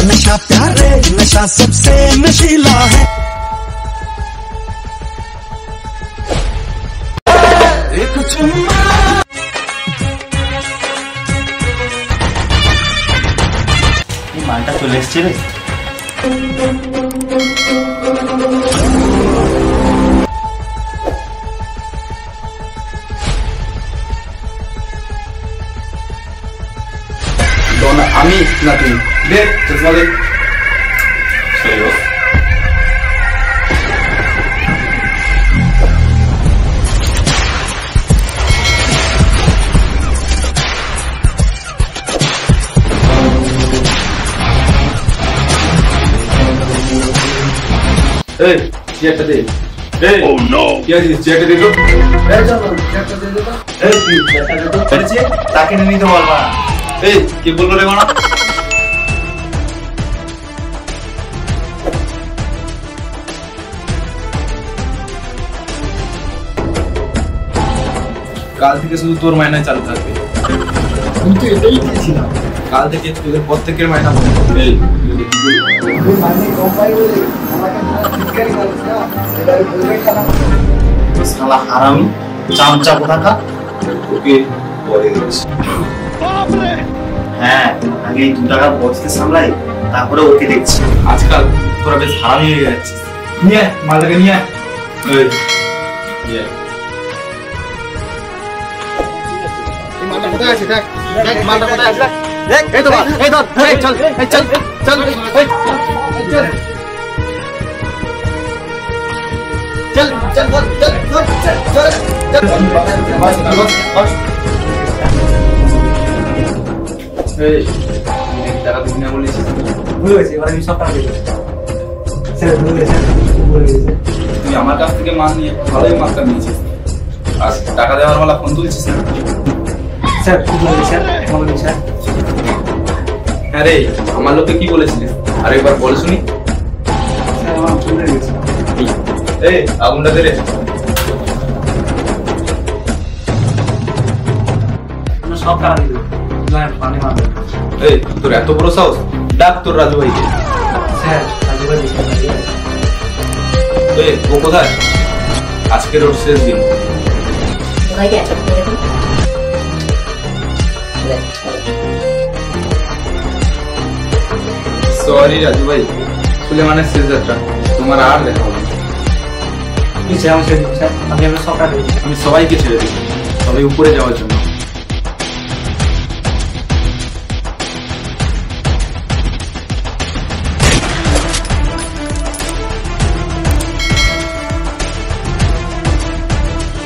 नशा प्यारे नशा सबसे नशीला है। एक चुम्मा मालटा चले एসছে রে। दोनों আমি না তুই দেখ চশমা দেখ চলো এই চেয়ারটা দে এই ও নো কি আছে চেয়ারটা দে তো এই চলো চেয়ারটা দে তো এই তুই চেয়ারটা দে তো বলছে তাকে নিয়ে নিতে বলবা এই কি বললো রে মানা কাল থেকে শুধু তোর মাইনা চালু থাকবে আমি তো এটাই দিয়েছিলাম কাল থেকে তোদের প্রত্যেকের মাইনা এই মাইনে কম পাই বলে আমাকে ঠিকই বলছিস না এবারে বলবে কেন তো শালা হারামি চামচা কোথাকা ওকে পরে দিচ্ছি বাপ রে হ্যাঁ আগে 2 টাকা বসতে সামলাই তারপরে ওকে দেখছি আজকাল তোরা বেশ হারামি হয়ে যাচ্ছিস নিয়ে মালটাকে নিয়ে এই নিয়ে এই মালটা কোথায় আছে দেখ দেখ মালটা কোথায় আছে দেখ এই তো এই ধর এই চল এই চল চল এই চল चल चल चल चल चल चल बस बस এই টাকা দিনা বলিস ভুলে গেছি এবার আমি সব টাকা দেব স্যার ভুলে গেছি তুই আমার কাছ থেকে মাল নিয়ে ভালোই মালটা নিয়েছিস আর টাকা দেওয়ার বেলা ফোন তুলছিস না স্যার কি বলেছিস স্যার বলুন স্যার আরে আমার লোকে কি বলেছিস আরেকবার বল শুনি স্যার আমার ভুলে গেছি এই আগুনটা দে রে না সব টাকা দিবি না পানি মার এই তোর এত বড় সাহস ডাক তোর রাজু ভাই স্যার রাজু ভাই এই ও কোথায় আজকে রোড শেষ দিন কোথায় গেছে দেখুন সরি রাজু ভাই সুলেমানের শেষ যাত্রা তোমার আর দেখা হবে আমি সবাইকে ছেড়ে দিই সবাই উপরে যাওয়ার জন্য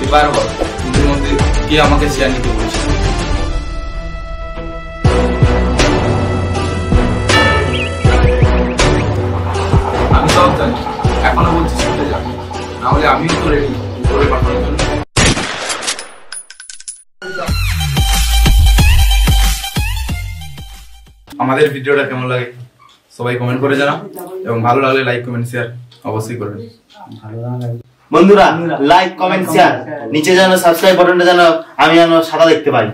এবার বল তোদের মধ্যে কে আমাকে শেয়ার নিতে বলেছে আমি সব জানি এখনো বলছি চলে যা নাহলে আমিও তো রেডি করে পাঠানোর জন্য আমাদের ভিডিওটা কেমন লাগে সবাই কমেন্ট করে জানাও এবং ভালো লাগলে লাইক কমেন্ট শেয়ার অবশ্যই করবেন বন্ধুরা লাইক কমেন্ট শেয়ার নিচে যেন সাবস্ক্রাইব বাটনটা যেন আমি যেন সাদা দেখতে পাই।